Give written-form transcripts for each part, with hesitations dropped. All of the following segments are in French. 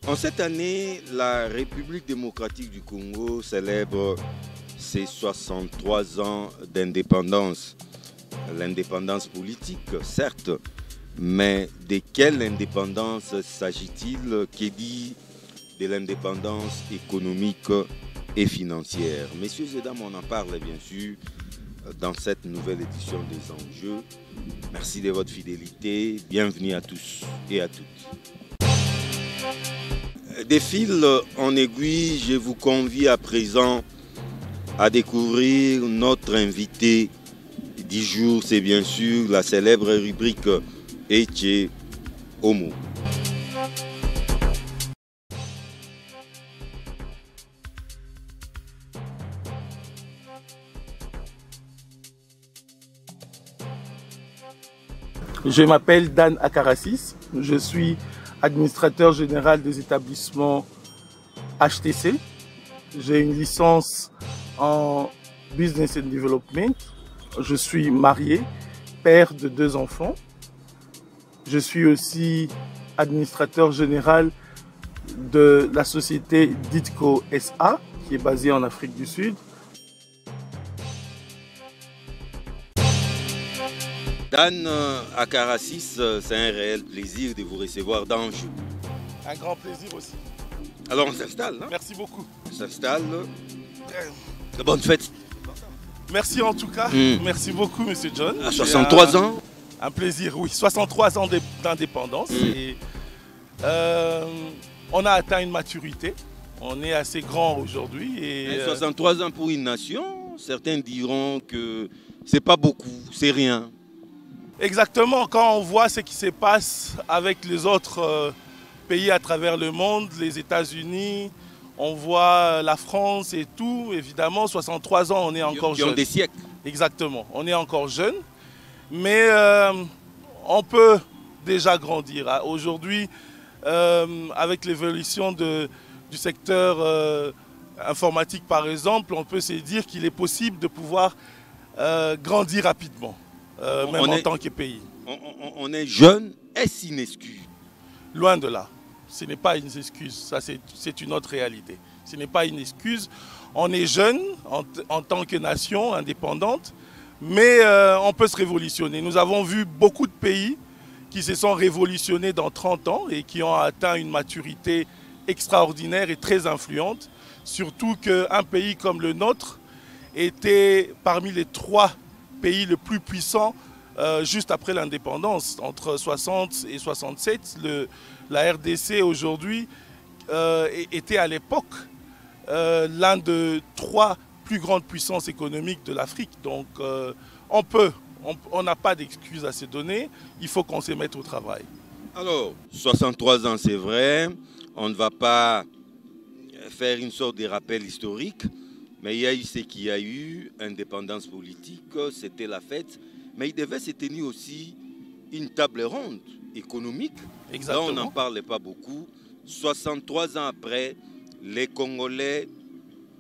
En cette année, la République démocratique du Congo célèbre ses 63 ans d'indépendance. L'indépendance politique, certes, mais de quelle indépendance s'agit-il? Qui dit de l'indépendance économique et financière? Messieurs et dames, on en parle bien sûr dans cette nouvelle édition des Enjeux. Merci de votre fidélité. Bienvenue à tous et à toutes. Des fils en aiguille, je vous convie à présent à découvrir notre invité du jour. C'est bien sûr la célèbre rubrique Eche Homo. Je m'appelle Dan Akarassis, je suis administrateur général des établissements HTC. J'ai une licence en Business and Development. Je suis marié, père de 2 enfants. Je suis aussi administrateur général de la société Ditco SA, qui est basée en Afrique du Sud. Dan Akarassis, c'est un réel plaisir de vous recevoir dans le jeu. Un grand plaisir aussi. Alors on s'installe, hein? Merci beaucoup. On s'installe. De bonnes fêtes. Merci en tout cas. Merci beaucoup, Monsieur John. À 63 ans. Un plaisir, oui. 63 ans d'indépendance. Et on a atteint une maturité. On est assez grand aujourd'hui. Et 63 ans pour une nation, certains diront que c'est pas beaucoup, c'est rien. Exactement, quand on voit ce qui se passe avec les autres pays à travers le monde, les États-Unis, on voit la France et tout, évidemment, 63 ans, on est encore jeune. Qui ont des siècles. Exactement, on est encore jeune, mais on peut déjà grandir. Aujourd'hui, avec l'évolution du secteur informatique, par exemple, on peut se dire qu'il est possible de pouvoir grandir rapidement. Même en tant que pays. On est jeune, est-ce une excuse? Loin de là. Ce n'est pas une excuse, ça c'est une autre réalité. Ce n'est pas une excuse. On est jeune en tant que nation indépendante, mais on peut se révolutionner. Nous avons vu beaucoup de pays qui se sont révolutionnés dans 30 ans et qui ont atteint une maturité extraordinaire et très influente. Surtout qu'un pays comme le nôtre était parmi les 3 pays le plus puissant juste après l'indépendance. Entre 60 et 67, la RDC aujourd'hui était à l'époque l'un de 3 plus grandes puissances économiques de l'Afrique. Donc on n'a pas d'excuses à se donner, il faut qu'on se mette au travail. Alors, 63 ans c'est vrai, on ne va pas faire une sorte de rappel historique. Mais il y a eu ce qu'il y a eu, indépendance politique, c'était la fête. Mais il devait se tenir aussi une table ronde économique. Exactement. Là, on n'en parlait pas beaucoup. 63 ans après, les Congolais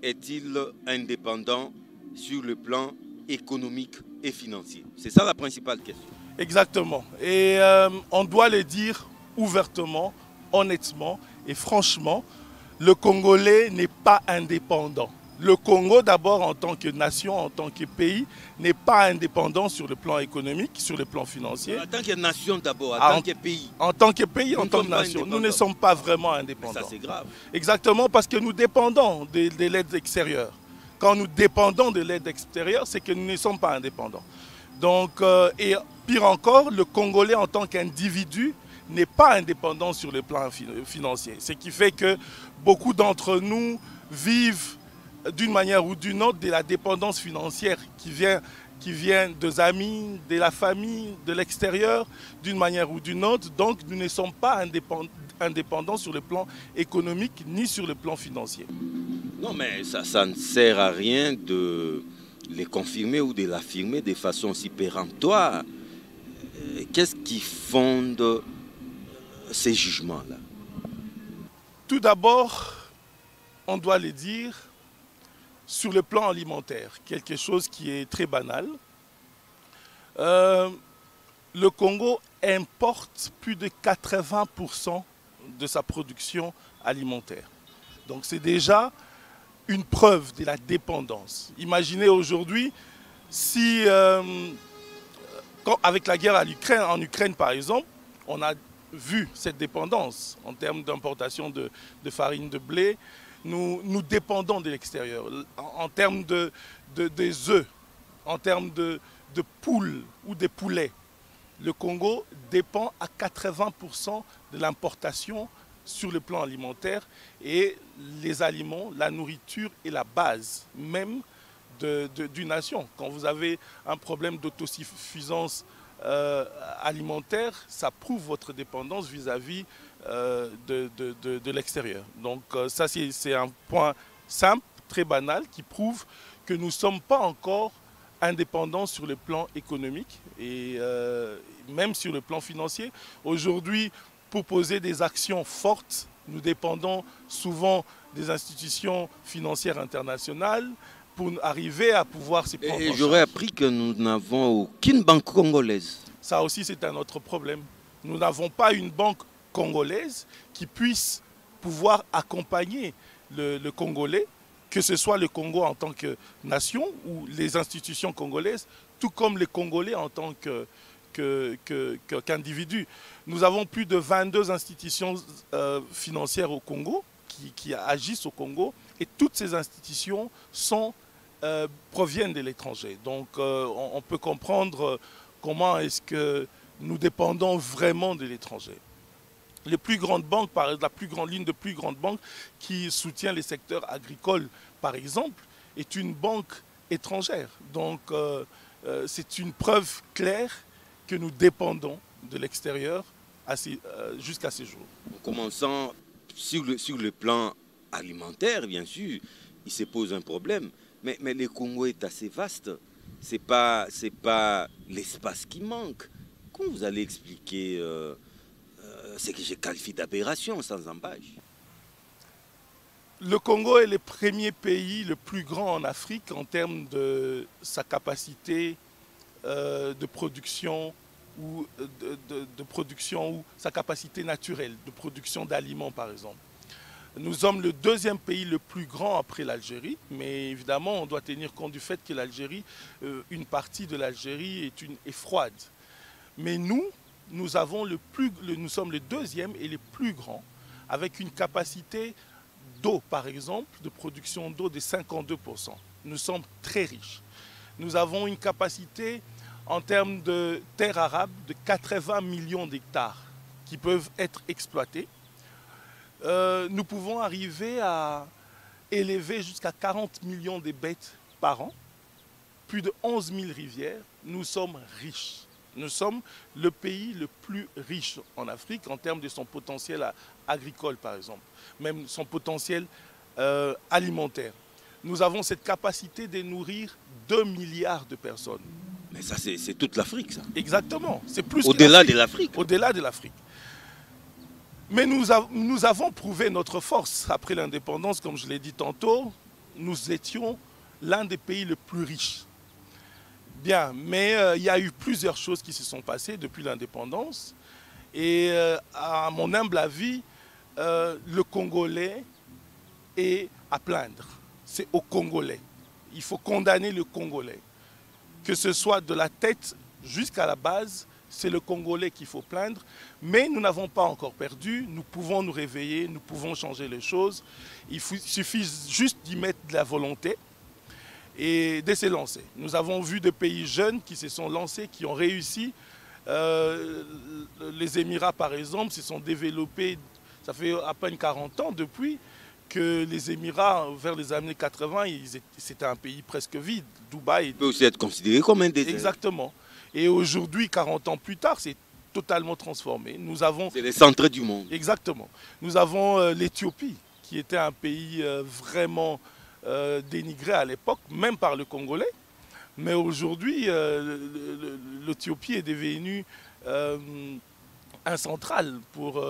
est-ils indépendants sur le plan économique et financier? C'est ça la principale question. Exactement. Et on doit le dire ouvertement, honnêtement et franchement, le Congolais n'est pas indépendant. Le Congo, d'abord, en tant que nation, en tant que pays, n'est pas indépendant sur le plan économique, sur le plan financier. En tant que nation d'abord, en tant que pays. En tant que pays, en tant que nation, nous ne sommes pas vraiment indépendants. Mais ça, c'est grave. Exactement, parce que nous dépendons de l'aide extérieure. Quand nous dépendons de l'aide extérieure, c'est que nous ne sommes pas indépendants. Donc, et pire encore, le Congolais, en tant qu'individu, n'est pas indépendant sur le plan financier. Ce qui fait que beaucoup d'entre nous vivent d'une manière ou d'une autre de la dépendance financière qui vient des amis, de la famille, de l'extérieur, d'une manière ou d'une autre. Donc nous ne sommes pas indépendants sur le plan économique ni sur le plan financier. Non, mais ça ne sert à rien de les confirmer ou de l'affirmer de façon si péremptoire. Qu'est-ce qui fonde ces jugements-là? Tout d'abord, on doit le dire, sur le plan alimentaire, quelque chose qui est très banal. Le Congo importe plus de 80% de sa production alimentaire. Donc c'est déjà une preuve de la dépendance. Imaginez aujourd'hui si, avec la guerre en Ukraine par exemple, on a vu cette dépendance en termes d'importation de farine de blé. Nous dépendons de l'extérieur. En termes des œufs, en termes de poules ou des poulets, le Congo dépend à 80% de l'importation sur le plan alimentaire, et les aliments, la nourriture est la base même d'une nation. Quand vous avez un problème d'autosuffisance alimentaire, ça prouve votre dépendance vis-à-vis de l'extérieur. Donc ça, c'est un point simple, très banal, qui prouve que nous ne sommes pas encore indépendants sur le plan économique et même sur le plan financier. Aujourd'hui, pour poser des actions fortes, nous dépendons souvent des institutions financières internationales pour arriver à pouvoir s'y prendre en charge. Et j'aurais appris que nous n'avons aucune banque congolaise. Ça aussi, c'est un autre problème. Nous n'avons pas une banque congolaise qui puisse pouvoir accompagner le Congolais, que ce soit le Congo en tant que nation ou les institutions congolaises, tout comme les Congolais en tant qu'individus. Nous avons plus de 22 institutions financières au Congo qui agissent au Congo, et toutes ces institutions proviennent de l'étranger. Donc on peut comprendre comment est-ce que nous dépendons vraiment de l'étranger. Les plus grandes banques, la plus grande ligne de plus grandes banques qui soutient les secteurs agricoles, par exemple, est une banque étrangère. Donc c'est une preuve claire que nous dépendons de l'extérieur jusqu'à ce jour. En commençant sur le plan alimentaire, bien sûr, il se pose un problème. Mais le Congo est assez vaste. C'est pas l'espace qui manque. Comment vous allez expliquer ce que je qualifie d'aberration sans embâche? Le Congo est le premier pays le plus grand en Afrique en termes de sa capacité de production ou sa capacité naturelle de production d'aliments, par exemple. Nous sommes le deuxième pays le plus grand après l'Algérie, mais évidemment, on doit tenir compte du fait que l'Algérie, une partie de l'Algérie est froide. Mais nous sommes le deuxième et le plus grand, avec une capacité d'eau, par exemple, de production d'eau de 52%. Nous sommes très riches. Nous avons une capacité en termes de terres arables de 80 millions d'hectares qui peuvent être exploités. Nous pouvons arriver à élever jusqu'à 40 millions de bêtes par an, plus de 11 000 rivières. Nous sommes riches. Nous sommes le pays le plus riche en Afrique en termes de son potentiel agricole, par exemple, même son potentiel alimentaire. Nous avons cette capacité de nourrir 2 milliards de personnes. Mais ça, c'est toute l'Afrique, ça. Exactement. C'est plus au-delà de l'Afrique. Au-delà de l'Afrique. Mais nous avons prouvé notre force après l'indépendance, comme je l'ai dit tantôt. Nous étions l'un des pays les plus riches. Bien, mais il y a eu plusieurs choses qui se sont passées depuis l'indépendance. Et à mon humble avis, le Congolais est à plaindre. C'est aux Congolais. Il faut condamner le Congolais. Que ce soit de la tête jusqu'à la base, c'est le Congolais qu'il faut plaindre. Mais nous n'avons pas encore perdu. Nous pouvons nous réveiller, nous pouvons changer les choses. Il suffit juste d'y mettre de la volonté et de se lancer. Nous avons vu des pays jeunes qui se sont lancés, qui ont réussi. Les Émirats, par exemple, se sont développés, ça fait à peine 40 ans depuis que les Émirats, vers les années 80, c'était un pays presque vide. Dubaï peut aussi être considéré comme un désert. Exactement. Et aujourd'hui, 40 ans plus tard, c'est totalement transformé. C'est le centre du monde. Exactement. Nous avons l'Éthiopie, qui était un pays vraiment dénigré à l'époque, même par le Congolais. Mais aujourd'hui, l'Éthiopie est devenue un central pour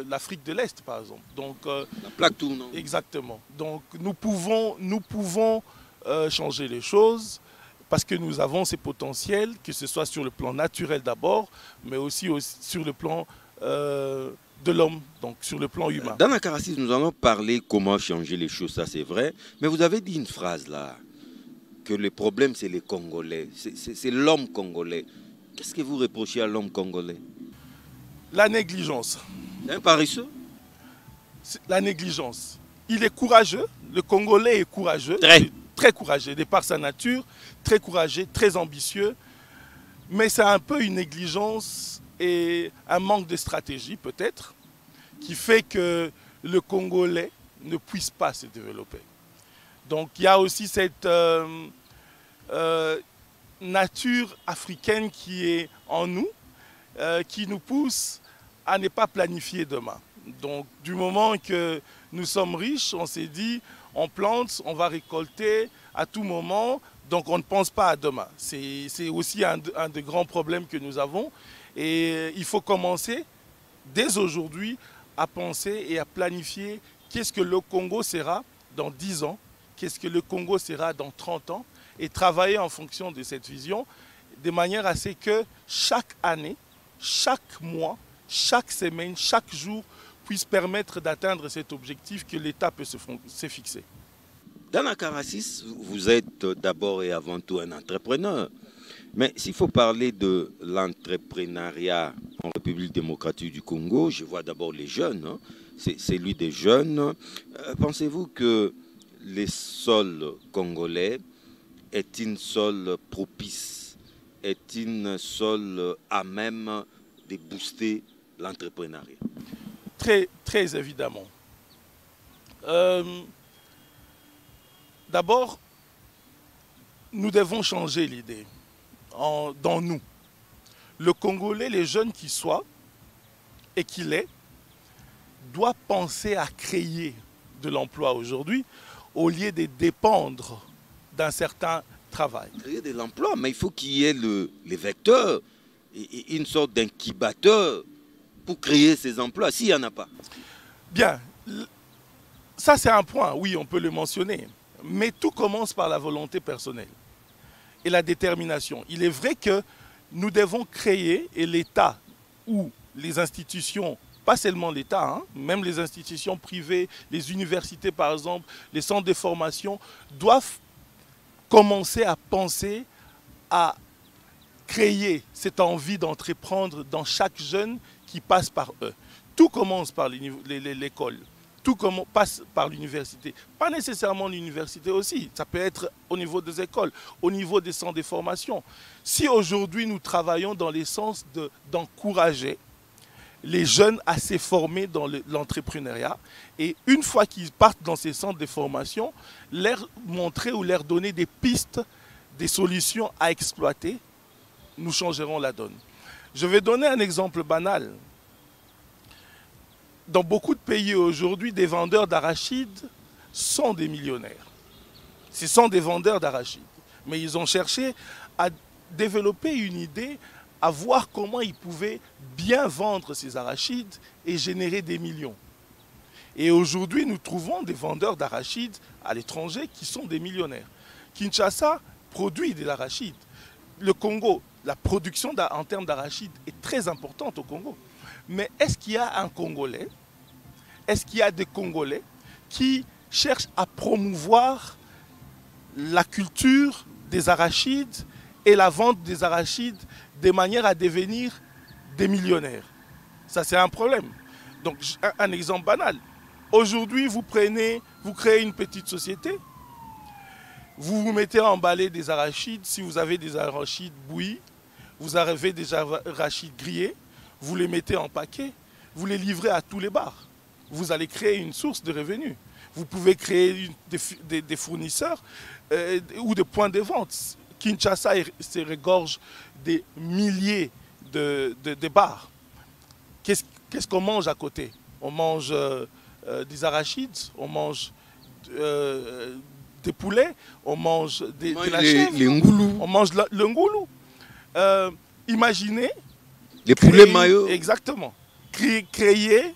l'Afrique de l'Est, par exemple. Donc, la plaque tournante. Exactement. Donc nous pouvons changer les choses parce que nous avons ces potentiels, que ce soit sur le plan naturel d'abord, mais aussi sur le plan de l'homme, donc sur le plan humain. Dans la Caracis, nous allons parler comment changer les choses, ça c'est vrai. Mais vous avez dit une phrase là, que le problème c'est les Congolais, c'est l'homme congolais. Qu'est-ce que vous reprochez à l'homme congolais? La négligence. Un paresseux? La négligence. Il est courageux, le Congolais est courageux, très courageux, de par sa nature, très courageux, très ambitieux, mais c'est un peu une négligence et un manque de stratégie peut-être, qui fait que le Congolais ne puisse pas se développer. Donc il y a aussi cette nature africaine qui est en nous, qui nous pousse à ne pas planifier demain. Donc du moment que nous sommes riches, on s'est dit, on plante, on va récolter à tout moment, donc on ne pense pas à demain. C'est aussi un des grands problèmes que nous avons. Et il faut commencer dès aujourd'hui à penser et à planifier qu'est-ce que le Congo sera dans 10 ans, qu'est-ce que le Congo sera dans 30 ans, et travailler en fonction de cette vision, de manière à ce que chaque année, chaque mois, chaque semaine, chaque jour puisse permettre d'atteindre cet objectif que l'État peut se fixer. Dans la Caracis, vous êtes d'abord et avant tout un entrepreneur. Mais s'il faut parler de l'entrepreneuriat en République démocratique du Congo, je vois d'abord les jeunes, hein. C'est celui des jeunes. Pensez-vous que les sols congolais est une sol propice, est une sol à même de booster l'entrepreneuriat? Très, très évidemment. D'abord, nous devons changer l'idée dans nous. Le Congolais, les jeunes qui soient et qu'il est, doit penser à créer de l'emploi aujourd'hui au lieu de dépendre d'un certain travail. Créer de l'emploi, mais il faut qu'il y ait les vecteurs, et une sorte d'incubateur pour créer ces emplois, s'il n'y en a pas. Bien, ça c'est un point, oui, on peut le mentionner. Mais tout commence par la volonté personnelle et la détermination. Il est vrai que nous devons créer, et l'État ou les institutions, pas seulement l'État, hein, même les institutions privées, les universités par exemple, les centres de formation, doivent commencer à penser à créer cette envie d'entreprendre dans chaque jeune qui passe par eux. Tout commence par l'école. Tout passe par l'université. Pas nécessairement l'université aussi. Ça peut être au niveau des écoles, au niveau des centres de formation. Si aujourd'hui nous travaillons dans le sens d'encourager les jeunes à se former dans l'entrepreneuriat, et une fois qu'ils partent dans ces centres de formation, leur montrer ou leur donner des pistes, des solutions à exploiter, nous changerons la donne. Je vais donner un exemple banal. Dans beaucoup de pays aujourd'hui, des vendeurs d'arachides sont des millionnaires. Ce sont des vendeurs d'arachides. Mais ils ont cherché à développer une idée, à voir comment ils pouvaient bien vendre ces arachides et générer des millions. Et aujourd'hui, nous trouvons des vendeurs d'arachides à l'étranger qui sont des millionnaires. Kinshasa produit de l'arachide. Le Congo, la production en termes d'arachides est très importante au Congo. Mais est-ce qu'il y a un Congolais, est-ce qu'il y a des Congolais qui cherchent à promouvoir la culture des arachides et la vente des arachides de manière à devenir des millionnaires? Ça, c'est un problème. Donc, un exemple banal. Aujourd'hui, vous créez une petite société, vous vous mettez à emballer des arachides. Si vous avez des arachides bouillis, vous avez des arachides grillés, vous les mettez en paquet, vous les livrez à tous les bars. Vous allez créer une source de revenus. Vous pouvez créer des fournisseurs ou des points de vente. Kinshasa se regorge des milliers de bars. Qu'est-ce qu'on mange à côté? On mange des arachides, on mange des poulets, on mange de la chèvre, les ngoulous. on mange le ngoulou. Imaginez Les poulets maillots. Exactement. Créer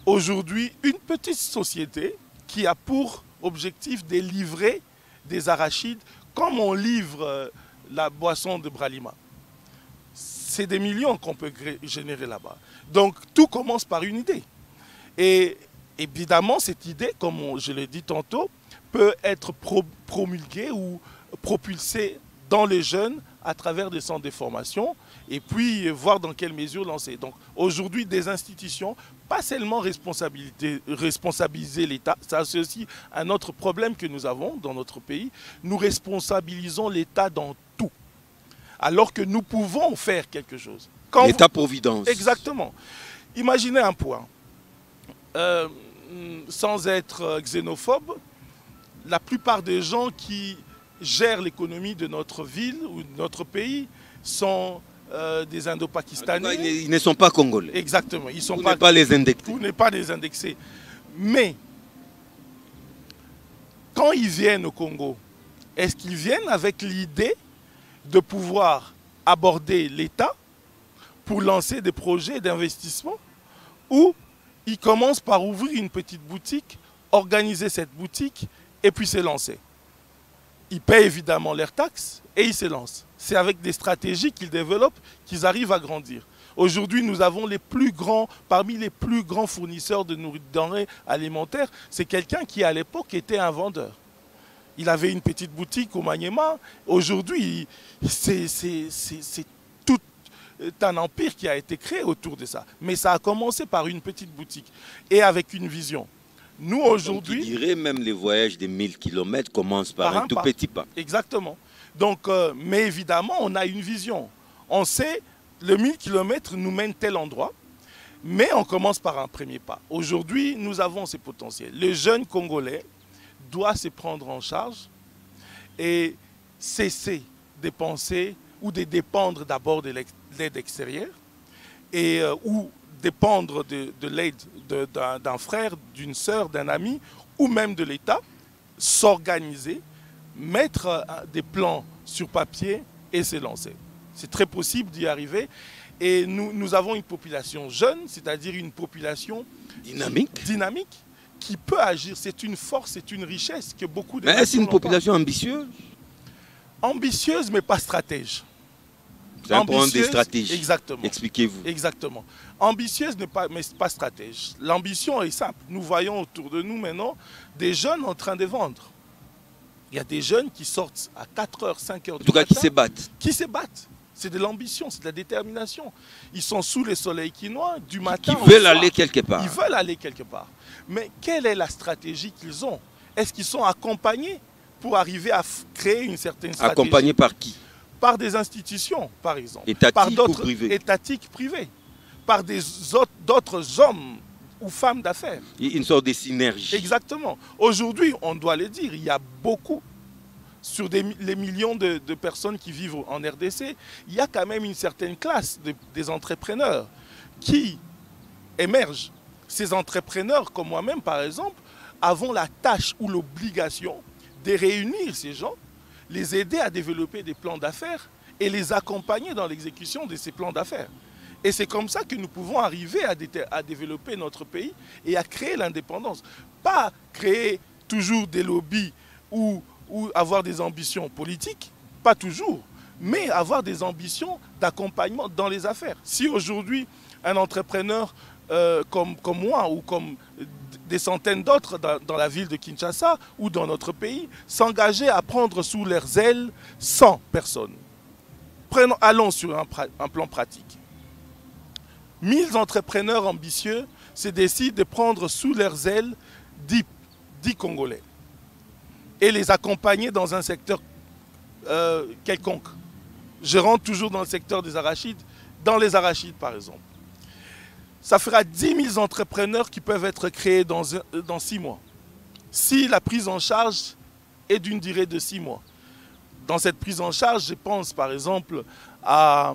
aujourd'hui une petite société qui a pour objectif de livrer des arachides comme on livre la boisson de Bralima. C'est des millions qu'on peut générer là-bas. Donc tout commence par une idée. Et évidemment, cette idée, comme je l'ai dit tantôt, peut être promulguée ou propulsée dans les jeunes à travers des centres de formation et puis voir dans quelle mesure lancer. Donc aujourd'hui, des institutions, pas seulement responsabiliser l'État, ça c'est aussi un autre problème que nous avons dans notre pays. Nous responsabilisons l'État dans tout, alors que nous pouvons faire quelque chose. L'État-providence. Exactement. Imaginez un point. Sans être xénophobe, la plupart des gens qui gèrent l'économie de notre ville ou de notre pays sont des Indo-Pakistanais. Ils ne sont pas congolais. Exactement. Ils sont pas les indexés. Vous n'êtes pas les indexés. Mais quand ils viennent au Congo, est-ce qu'ils viennent avec l'idée de pouvoir aborder l'État pour lancer des projets d'investissement, ou ils commencent par ouvrir une petite boutique, organiser cette boutique et puis se lancer? Ils paient évidemment leurs taxes et ils se lancent. C'est avec des stratégies qu'ils développent qu'ils arrivent à grandir. Aujourd'hui, nous avons parmi les plus grands fournisseurs de denrées alimentaires, c'est quelqu'un qui à l'époque était un vendeur. Il avait une petite boutique au Maniema. Aujourd'hui, c'est tout un empire qui a été créé autour de ça. Mais ça a commencé par une petite boutique et avec une vision. Nous, aujourd'hui... Je dirais même les voyages de 1000 km commencent par un tout petit pas. Exactement. Donc, mais évidemment, on a une vision. On sait, le 1000 km nous mène tel endroit, mais on commence par un premier pas. Aujourd'hui, nous avons ces potentiels. Le jeune Congolais doit se prendre en charge et cesser de penser ou de dépendre d'abord de l'aide extérieure et, ou dépendre de l'aide d'un frère, d'une sœur, d'un ami ou même de l'État, s'organiser, mettre des plans sur papier et se lancer. C'est très possible d'y arriver. Et nous avons une population jeune, c'est-à-dire une population dynamique qui peut agir. C'est une force, c'est une richesse que beaucoup de... Mais est-ce une population ambitieuse? Ambitieuse, mais pas stratège. C'est un problème de stratégie. Exactement. Expliquez-vous. Exactement. Ambitieuse, mais pas stratège. L'ambition est simple. Nous voyons autour de nous maintenant des jeunes en train de vendre. Il y a des jeunes qui sortent à 4h, 5h du matin. En tout cas, qui se battent. Qui se battent. C'est de l'ambition, c'est de la détermination. Ils sont sous le soleil quinois du matin au soir. Ils veulent aller quelque part. Ils veulent aller quelque part. Mais quelle est la stratégie qu'ils ont? Est-ce qu'ils sont accompagnés pour arriver à créer une certaine stratégie? Accompagnés par qui? Par des institutions, par exemple. Étatiques ou privées? Étatiques, privées. Par d'autres hommes ou femmes d'affaires. Une sorte de synergie. Exactement. Aujourd'hui, on doit le dire, il y a beaucoup, sur les millions de personnes qui vivent en RDC, il y a quand même une certaine classe des entrepreneurs qui émergent. Ces entrepreneurs, comme moi-même par exemple, avons la tâche ou l'obligation de réunir ces gens, les aider à développer des plans d'affaires et les accompagner dans l'exécution de ces plans d'affaires. Et c'est comme ça que nous pouvons arriver à développer notre pays et à créer l'indépendance. Pas créer toujours des lobbies ou avoir des ambitions politiques, pas toujours, mais avoir des ambitions d'accompagnement dans les affaires. Si aujourd'hui, un entrepreneur comme moi ou comme des centaines d'autres dans la ville de Kinshasa ou dans notre pays s'engageaient à prendre sous leurs ailes 100 personnes. Allons sur un plan pratique. 1000 entrepreneurs ambitieux se décident de prendre sous leurs ailes 10 Congolais et les accompagner dans un secteur quelconque. Je rentre toujours dans le secteur des arachides, dans les arachides par exemple. Ça fera 10 000 entrepreneurs qui peuvent être créés dans 6 mois. Si la prise en charge est d'une durée de 6 mois. Dans cette prise en charge, je pense par exemple à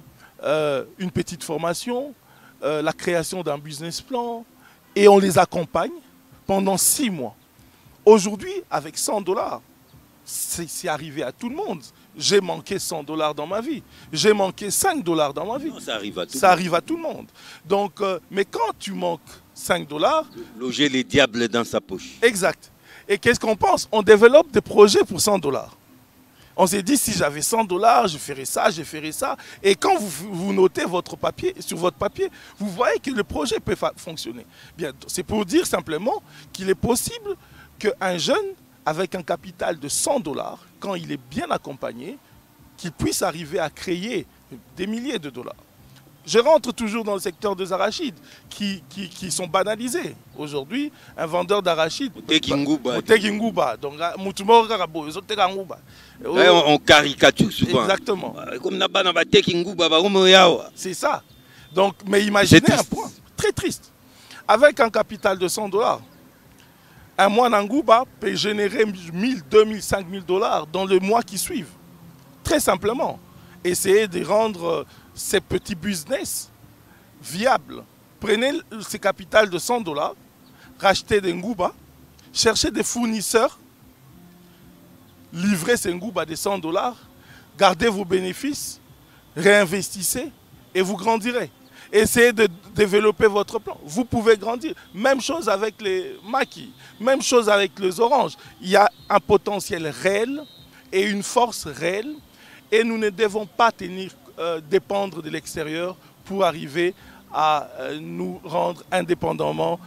une petite formation, la création d'un business plan, et on les accompagne pendant 6 mois. Aujourd'hui, avec $100, c'est arrivé à tout le monde. J'ai manqué 100 $ dans ma vie. J'ai manqué 5 $ dans ma vie. Non, ça arrive à tout le Ça monde. arrive à tout le monde. Donc, mais quand tu manques 5 $, Loger les diables dans sa poche. exact. Et qu'est-ce qu'on pense? On développe des projets pour 100 $. On s'est dit, si j'avais 100 $, je ferais ça, je ferais ça. Et quand vous notez votre papier, sur votre papier, vous voyez que le projet peut fonctionner. Bien, c'est pour dire simplement qu'il est possible qu'un jeune, avec un capital de 100 $, quand il est bien accompagné, qu'il puisse arriver à créer des milliers de dollars. Je rentre toujours dans le secteur des arachides qui sont banalisés. Aujourd'hui, un vendeur d'arachides... Donc, on caricature souvent. Exactement. Comme c'est ça. Donc, mais imaginez un point très triste. Avec un capital de 100 $, un mois Nangouba peut générer 1000, 2000, 5000 $ dans le mois qui suivent. Très simplement. Essayez de rendre ces petits business viables. Prenez ce capital de 100 $, rachetez des Ngouba, cherchez des fournisseurs, livrez ces Ngouba de 100 $, gardez vos bénéfices, réinvestissez et vous grandirez. Essayez de développer votre plan. Vous pouvez grandir. Même chose avec les maquis, même chose avec les oranges. Il y a un potentiel réel et une force réelle et nous ne devons pas dépendre de l'extérieur pour arriver à nous rendre indépendamment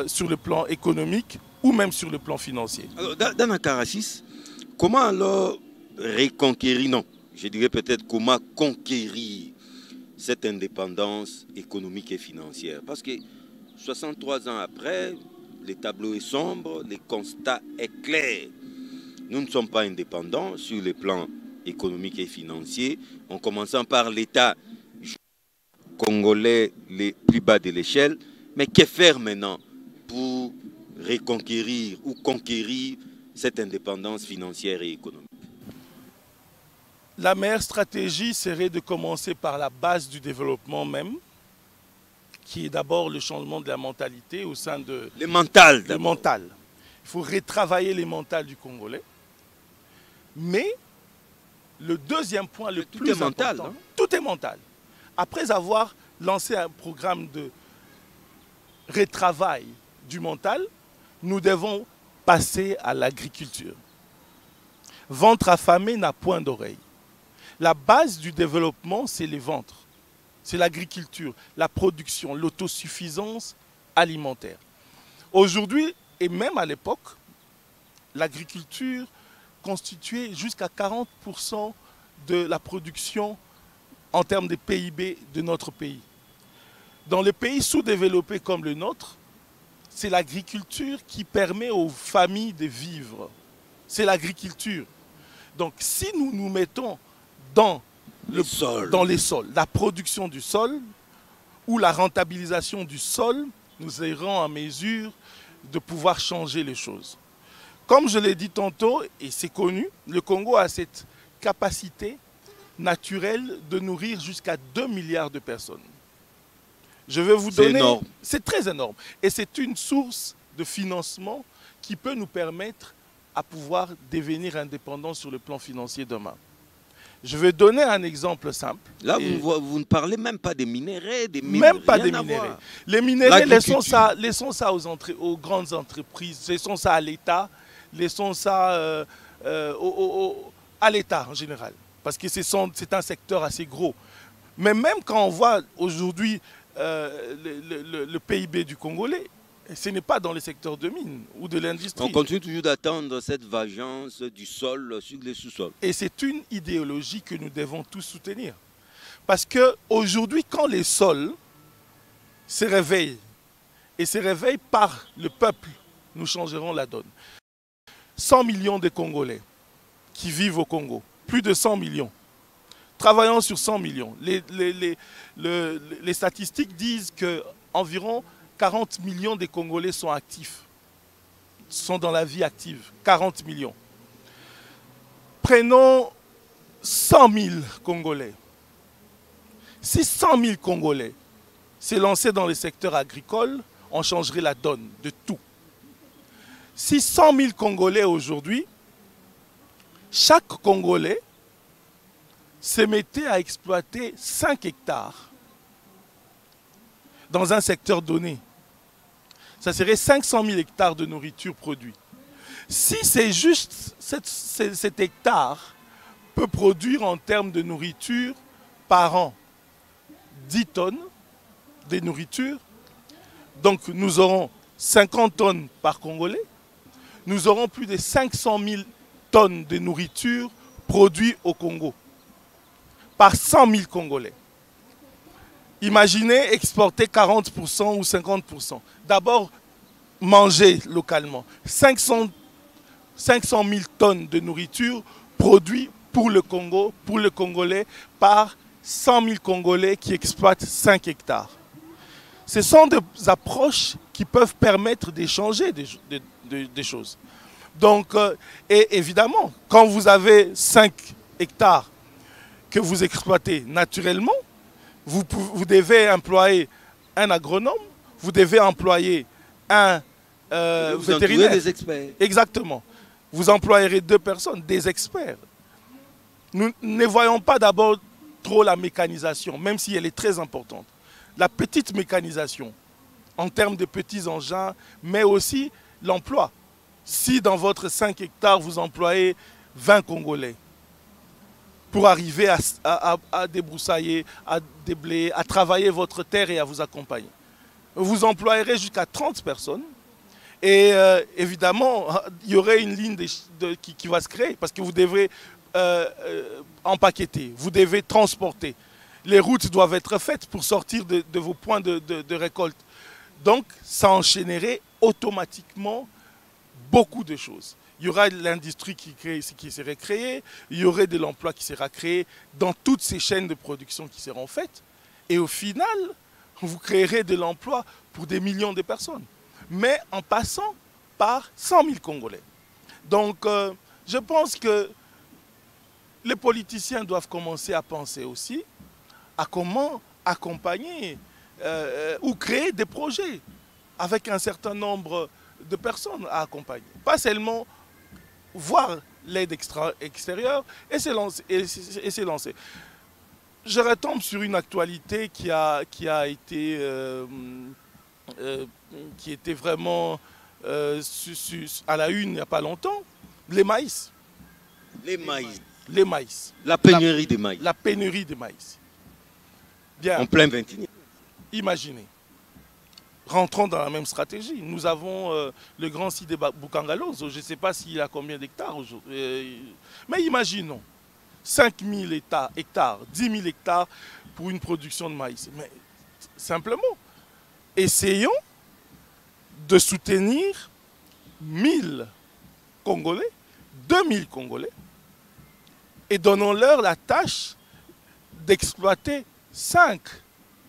sur le plan économique ou même sur le plan financier. Alors, dans la Caracis, comment alors reconquérir, non, je dirais peut-être comment conquérir cette indépendance économique et financière? Parce que 63 ans après, le tableau est sombre, le constat est clair. Nous ne sommes pas indépendants sur le plan économique et financier, en commençant par l'État congolais les plus bas de l'échelle. Mais que faire maintenant pour reconquérir ou conquérir cette indépendance financière et économique? La meilleure stratégie serait de commencer par la base du développement même, qui est d'abord le changement de la mentalité au sein de... Le mental. Le mental. Il faut retravailler les mentales du Congolais. Mais le deuxième point le plus important... mental, hein? Tout est mental. Après avoir lancé un programme de retravail du mental, nous devons passer à l'agriculture. Ventre affamé n'a point d'oreille. La base du développement, c'est les ventres. C'est l'agriculture, la production, l'autosuffisance alimentaire. Aujourd'hui, et même à l'époque, l'agriculture constituait jusqu'à 40% de la production en termes de PIB de notre pays. Dans les pays sous-développés comme le nôtre, c'est l'agriculture qui permet aux familles de vivre. C'est l'agriculture. Donc si nous nous mettons dans les sols, la production du sol ou la rentabilisation du sol, nous serons en mesure de pouvoir changer les choses. Comme je l'ai dit tantôt, et c'est connu, le Congo a cette capacité naturelle de nourrir jusqu'à 2 milliards de personnes. Je vais vous donner... C'est très énorme. Et c'est une source de financement qui peut nous permettre à pouvoir devenir indépendants sur le plan financier demain. Je vais donner un exemple simple. Là, vous ne parlez même pas des minéraux. Même pas des minéraux. Les minéraux, laissons ça aux grandes entreprises, laissons ça à l'État, laissons ça à l'État en général. Parce que c'est un secteur assez gros. Mais même quand on voit aujourd'hui le PIB du Congolais, ce n'est pas dans le secteur de mines ou de l'industrie. On continue toujours d'attendre cette vengeance du sol sur les sous-sols. Et c'est une idéologie que nous devons tous soutenir. Parce qu'aujourd'hui, quand les sols se réveillent, et se réveillent par le peuple, nous changerons la donne. 100 millions de Congolais qui vivent au Congo, plus de 100 millions. Travaillons sur 100 millions. Les statistiques disent qu'environ 40 millions de Congolais sont actifs, sont dans la vie active. 40 millions. Prenons 100 000 Congolais. Si 100 000 Congolais se lançaient dans le secteur agricole, on changerait la donne de tout. Si 100 000 Congolais aujourd'hui, chaque Congolais se mettait à exploiter 5 hectares dans un secteur donné, ça serait 500 000 hectares de nourriture produite. Si c'est juste cet hectare peut produire en termes de nourriture par an 10 tonnes de nourriture, donc nous aurons 50 tonnes par Congolais, nous aurons plus de 500 000 tonnes de nourriture produites au Congo par 100 000 Congolais. Imaginez exporter 40% ou 50%. D'abord, manger localement. 500 000 tonnes de nourriture produites pour le Congo, pour le Congolais, par 100 000 Congolais qui exploitent 5 hectares. Ce sont des approches qui peuvent permettre d'échanger des choses. Donc, et évidemment, quand vous avez 5 hectares que vous exploitez naturellement, vous devez employer un agronome, vous devez employer un vétérinaire. Des experts. Exactement. Vous employerez 2 personnes, des experts. Nous ne voyons pas d'abord trop la mécanisation, même si elle est très importante. La petite mécanisation, en termes de petits engins, mais aussi l'emploi. Si dans votre 5 hectares, vous employez 20 Congolais pour arriver à débroussailler, à déblayer, à travailler votre terre et à vous accompagner, vous employerez jusqu'à 30 personnes. Et évidemment, il y aurait une ligne qui va se créer parce que vous devrez empaqueter, vous devez transporter. Les routes doivent être faites pour sortir de vos points de récolte. Donc, ça enchaînerait automatiquement beaucoup de choses. Il y aura l'industrie qui serait créée, il y aurait de l'emploi qui sera créé dans toutes ces chaînes de production qui seront faites. Et au final, vous créerez de l'emploi pour des millions de personnes. Mais en passant par 100 000 Congolais. Donc, je pense que les politiciens doivent commencer à penser aussi à comment accompagner ou créer des projets avec un certain nombre de personnes à accompagner. Pas seulement voir l'aide extérieure et se lancer. Je retombe sur une actualité qui était vraiment à la une il n'y a pas longtemps, les maïs. Les maïs. Les maïs. La pénurie de maïs. La pénurie de maïs. Bien. En plein 21e. Imaginez. Rentrons dans la même stratégie. Nous avons le grand site de Bukangalozo. Je ne sais pas s'il a combien d'hectares aujourd'hui. Mais imaginons 5 000 hectares, 10 000 hectares pour une production de maïs. Mais simplement, essayons de soutenir 1000 Congolais, 2000 Congolais, et donnons-leur la tâche d'exploiter 5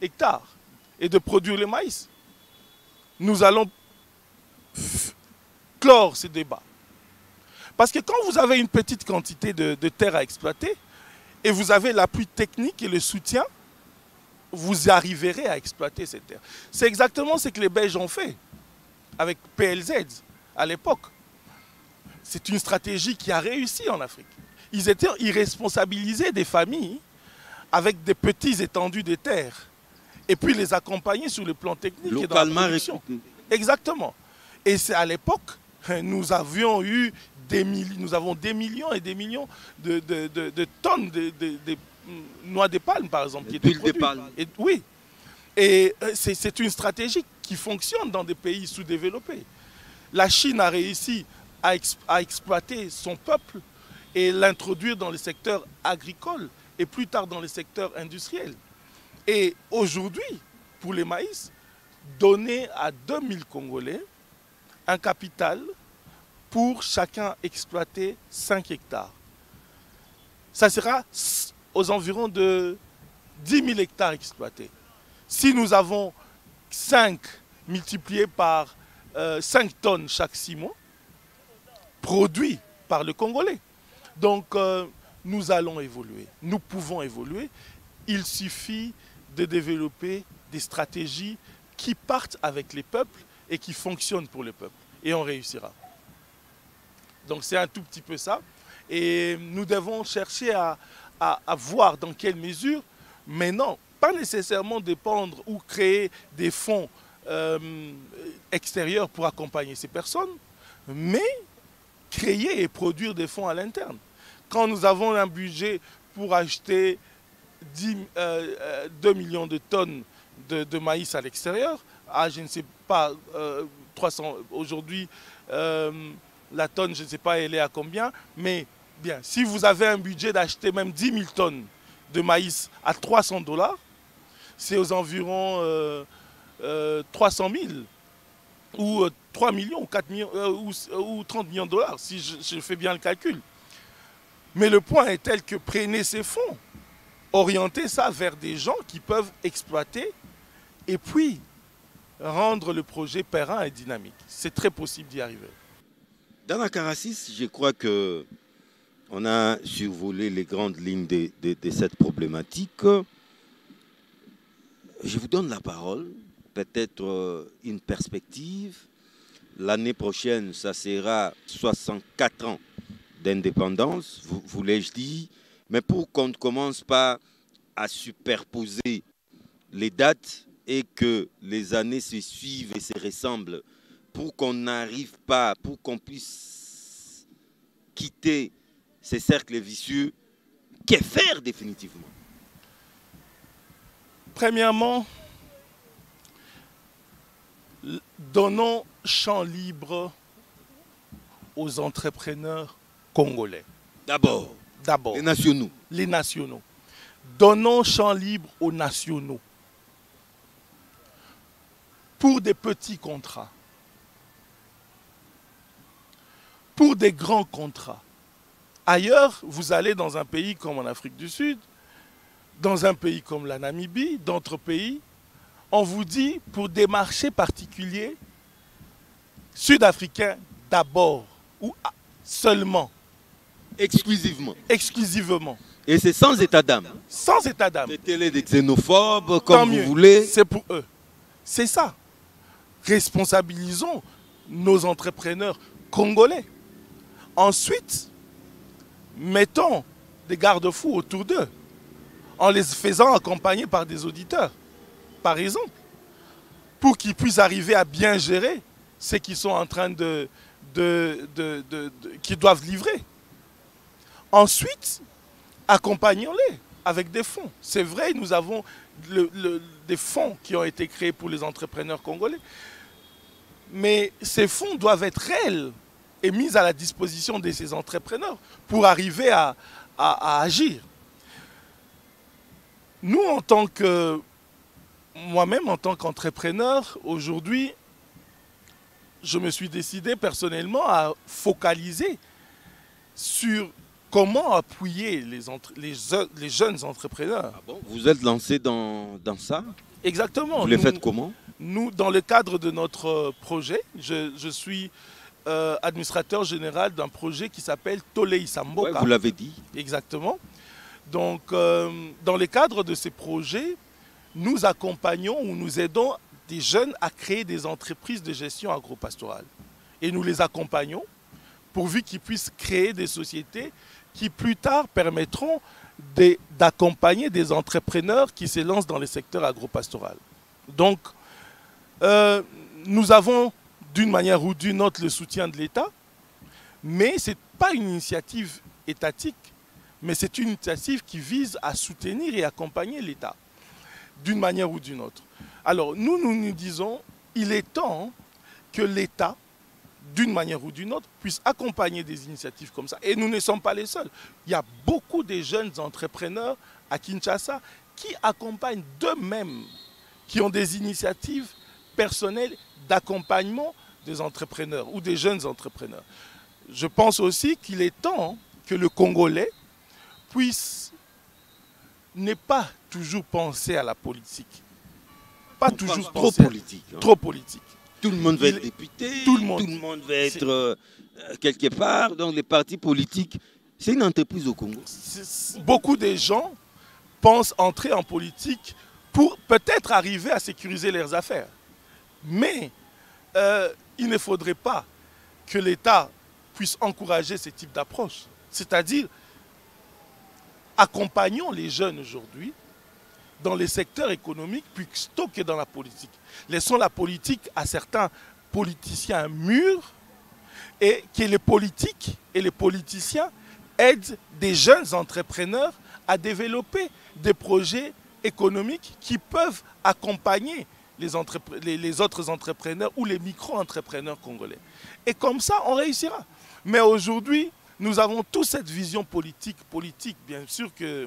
hectares et de produire le maïs. Nous allons clore ce débat. Parce que quand vous avez une petite quantité de terre à exploiter et vous avez l'appui technique et le soutien, vous arriverez à exploiter cette terre. C'est exactement ce que les Belges ont fait avec PLZ à l'époque. C'est une stratégie qui a réussi en Afrique. Ils responsabilisaient des familles avec des petits étendues de terre et puis les accompagner sur le plan technique et dans la production. Exactement. Et c'est à l'époque, nous avons des millions et des millions de tonnes de noix de palme, par exemple, qui étaient produites. Oui. Et c'est une stratégie qui fonctionne dans des pays sous-développés. La Chine a réussi à exploiter son peuple et l'introduire dans le secteur agricole et plus tard dans le secteur industriel. Et aujourd'hui, pour les maïs, donner à 2000 Congolais un capital pour chacun exploiter 5 hectares. Ça sera aux environs de 10 000 hectares exploités. Si nous avons 5 multiplié par 5 tonnes chaque 6 mois, produits par le Congolais. Donc, nous allons évoluer. Nous pouvons évoluer. Il suffit de développer des stratégies qui partent avec les peuples et qui fonctionnent pour les peuples. Et on réussira. Donc, c'est un tout petit peu ça. Et nous devons chercher à voir dans quelle mesure, mais non, pas nécessairement dépendre ou créer des fonds extérieurs pour accompagner ces personnes, mais créer et produire des fonds à l'interne. Quand nous avons un budget pour acheter 2 millions de tonnes de maïs à l'extérieur, je ne sais pas, 300, aujourd'hui, la tonne, je ne sais pas, elle est à combien, mais bien, si vous avez un budget d'acheter même 10 000 tonnes de maïs à 300 $, c'est aux environs 300 000 ou 3 millions, 4 millions, ou 30 millions de dollars, si je fais bien le calcul. Mais le point est tel que prenez ces fonds, orientez ça vers des gens qui peuvent exploiter et puis rendre le projet périn et dynamique. C'est très possible d'y arriver. Dans la Caracis, je crois que on a survolé les grandes lignes de cette problématique. Je vous donne la parole, peut-être une perspective. L'année prochaine, ça sera 64 ans d'indépendance, vous l'ai-je dit. Mais pour qu'on ne commence pas à superposer les dates et que les années se suivent et se ressemblent, pour qu'on n'arrive pas, pour qu'on puisse quitter ces cercles vicieux, que faire définitivement? Premièrement, donnons champ libre aux entrepreneurs congolais. D'abord, les nationaux. Les nationaux. Donnons champ libre aux nationaux pour des petits contrats, pour des grands contrats. Ailleurs, vous allez dans un pays comme en Afrique du Sud, dans un pays comme la Namibie, d'autres pays, on vous dit pour des marchés particuliers, sud-africains d'abord ou seulement. Exclusivement. Exclusivement. Et c'est sans état d'âme. Sans état d'âme. Mettez-les des xénophobes, comme vous voulez. C'est pour eux. C'est ça. Responsabilisons nos entrepreneurs congolais. Ensuite, mettons des garde-fous autour d'eux, en les faisant accompagner par des auditeurs, par exemple, pour qu'ils puissent arriver à bien gérer ce qu'ils sont en train qu'ils doivent livrer. Ensuite, accompagnons-les avec des fonds. C'est vrai, nous avons des fonds qui ont été créés pour les entrepreneurs congolais, mais ces fonds doivent être réels et mis à la disposition de ces entrepreneurs pour arriver à agir. Nous, moi-même, en tant qu'entrepreneur, aujourd'hui, je me suis décidé personnellement à focaliser sur comment appuyer les jeunes entrepreneurs. Ah bon, vous êtes lancé dans ça? Exactement. Vous le faites comment? Nous, dans le cadre de notre projet, je suis administrateur général d'un projet qui s'appelle Tolei Samboka. Ouais, vous l'avez dit. Exactement. Donc, dans le cadre de ces projets, nous accompagnons ou nous aidons des jeunes à créer des entreprises de gestion agropastorale. Et nous les accompagnons pourvu qu'ils puissent créer des sociétés qui plus tard permettront d'accompagner des entrepreneurs qui se lancent dans le secteur agropastoral. Donc, nous avons d'une manière ou d'une autre le soutien de l'État, mais ce n'est pas une initiative étatique, mais c'est une initiative qui vise à soutenir et accompagner l'État, d'une manière ou d'une autre. Alors, nous disons, il est temps que l'État, d'une manière ou d'une autre, puisse accompagner des initiatives comme ça. Et nous ne sommes pas les seuls. Il y a beaucoup de jeunes entrepreneurs à Kinshasa qui accompagnent d'eux-mêmes, qui ont des initiatives personnelles d'accompagnement des entrepreneurs ou des jeunes entrepreneurs. Je pense aussi qu'il est temps que le Congolais puisse ne pas toujours penser à la politique. Pas toujours trop politique. Hein. Trop politique. Tout le monde veut être député, tout le monde veut être quelque part. Donc les partis politiques, c'est une entreprise au Congo. Beaucoup de gens pensent entrer en politique pour peut-être arriver à sécuriser leurs affaires. Mais il ne faudrait pas que l'État puisse encourager ce type d'approche. C'est-à-dire accompagnons les jeunes aujourd'hui dans les secteurs économiques plutôt que dans la politique. Laissons la politique à certains politiciens mûrs et que les politiques et les politiciens aident des jeunes entrepreneurs à développer des projets économiques qui peuvent accompagner les autres entrepreneurs ou les micro-entrepreneurs congolais. Et comme ça, on réussira. Mais aujourd'hui, nous avons tous cette vision politique. Bien sûr que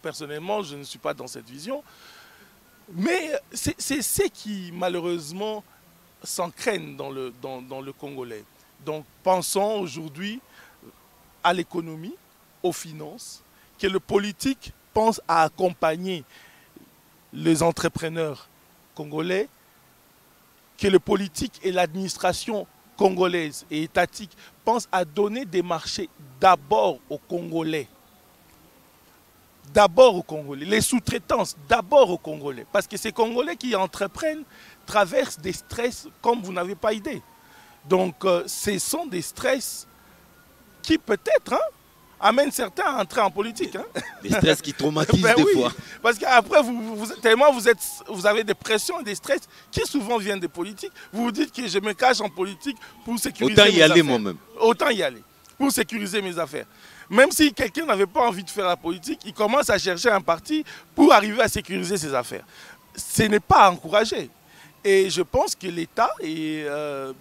personnellement, je ne suis pas dans cette vision. Mais c'est ce qui, malheureusement, s'ancrène dans le Congolais. Donc, pensons aujourd'hui à l'économie, aux finances, que le politique pense à accompagner les entrepreneurs congolais, que le politique et l'administration congolaise et étatique pensent à donner des marchés d'abord aux Congolais. D'abord aux Congolais. Les sous-traitances, d'abord aux Congolais. Parce que ces Congolais qui entreprennent traversent des stress comme vous n'avez pas idée. Donc, ce sont des stress qui peut-être amènent certains à entrer en politique. Des stress qui traumatisent ben des oui, fois. Parce qu'après, tellement vous avez des pressions et des stress qui souvent viennent des politiques. Vous vous dites que je me cache en politique pour sécuriser mes affaires. Autant y aller moi-même. Autant y aller, pour sécuriser mes affaires. Même si quelqu'un n'avait pas envie de faire la politique, il commence à chercher un parti pour arriver à sécuriser ses affaires. Ce n'est pas à encourager. Et je pense que l'État et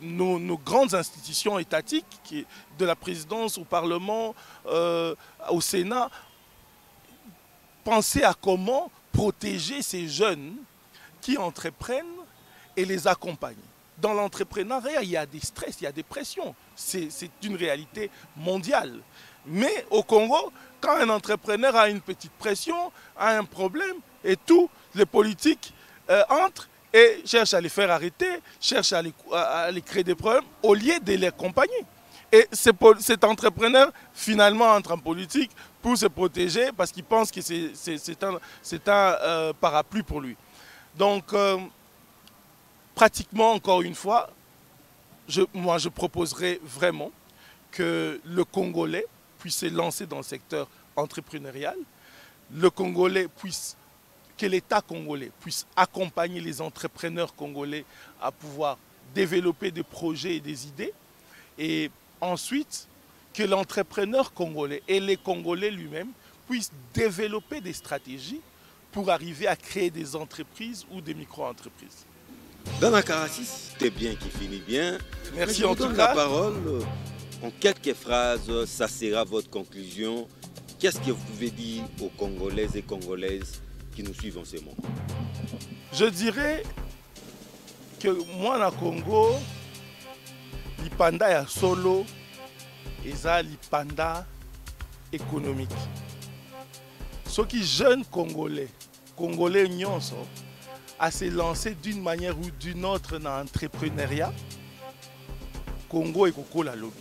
nos grandes institutions étatiques, de la présidence au Parlement, au Sénat, penser à comment protéger ces jeunes qui entreprennent et les accompagner. Dans l'entrepreneuriat, il y a des stress, il y a des pressions. C'est une réalité mondiale. Mais au Congo, quand un entrepreneur a une petite pression, a un problème, et tout, les politiques entrent et cherchent à les faire arrêter, cherchent à les créer des problèmes, au lieu de les accompagner. Et cet entrepreneur, finalement, entre en politique pour se protéger parce qu'il pense que c'est un parapluie pour lui. Donc, pratiquement, encore une fois, moi, je proposerais vraiment que le Congolais puisse se lancer dans le secteur entrepreneurial, que l'État congolais puisse accompagner les entrepreneurs congolais à pouvoir développer des projets et des idées, et ensuite que l'entrepreneur congolais et les Congolais lui-même puissent développer des stratégies pour arriver à créer des entreprises ou des micro-entreprises. Dana Karassis, c'était bien qui finit bien. Merci je vous en tout donne cas. la parole. En quelques phrases, ça sera votre conclusion. Qu'est-ce que vous pouvez dire aux Congolaises et Congolaises qui nous suivent en ce moment? Je dirais que moi, na Congo, l'ipanda ya solo, eza l'ipanda économique. Ceux qui jeunes Congolais nyonso, à se lancer d'une manière ou d'une autre dans l'entrepreneuriat, Congo et Koko la lobby.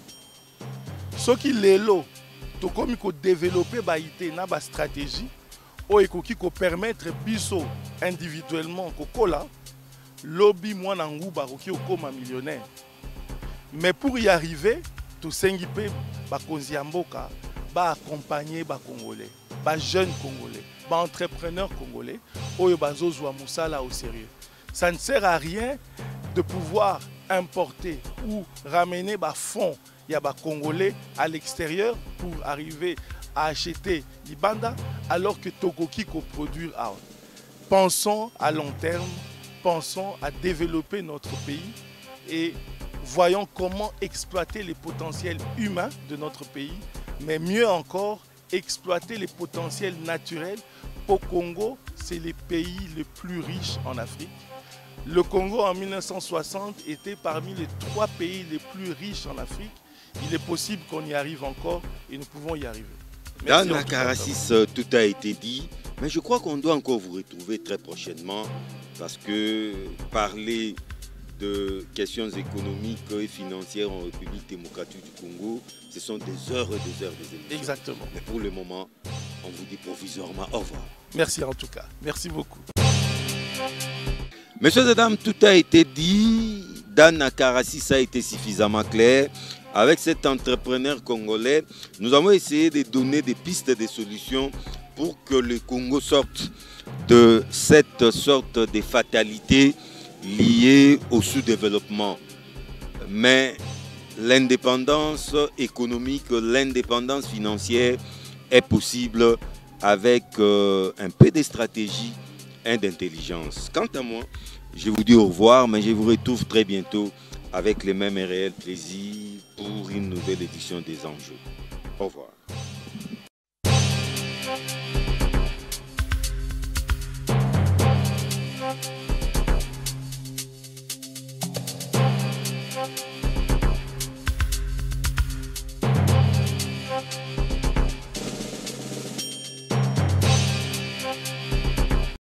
Ceux qui l'élo, tout comme il développer ba idée na ba stratégie, ou ekoki ko permettre biso individuellement Koko la lobby moi na nguba koki okoma millionnaire. Mais pour y arriver, tout sengi pe ba konzi ya mboka ba accompagner ba Congolais, ba jeunes Congolais, ba entrepreneurs Congolais, oyo bazozwa musala au sérieux. Ça ne sert à rien de pouvoir importer ou ramener ba fonds ya ba Congolais à l'extérieur pour arriver à acheter l'Ibanda alors que Tokoki ko produire out. Pensons à long terme, pensons à développer notre pays et voyons comment exploiter les potentiels humains de notre pays, mais mieux encore, exploiter les potentiels naturels. Au Congo, c'est le pays le plus riche en Afrique. Le Congo, en 1960, était parmi les 3 pays les plus riches en Afrique. Il est possible qu'on y arrive encore et nous pouvons y arriver. Dans la Karassis, tout a été dit, mais je crois qu'on doit encore vous retrouver très prochainement parce que parler de questions économiques et financières en République démocratique du Congo, ce sont des heures et des heures des émissions. Exactement. Mais pour le moment, on vous dit provisoirement au revoir. Merci en tout cas. Merci beaucoup. Messieurs et dames, tout a été dit. Dana Karassis a été suffisamment clair. Avec cet entrepreneur congolais, nous avons essayé de donner des pistes, des solutions pour que le Congo sorte de cette sorte de fatalité liée au sous-développement. Mais l'indépendance économique, l'indépendance financière est possible avec un peu de stratégie et d'intelligence. Quant à moi, je vous dis au revoir, mais je vous retrouve très bientôt avec les mêmes et réels plaisirs pour une nouvelle édition des Enjeux. Au revoir.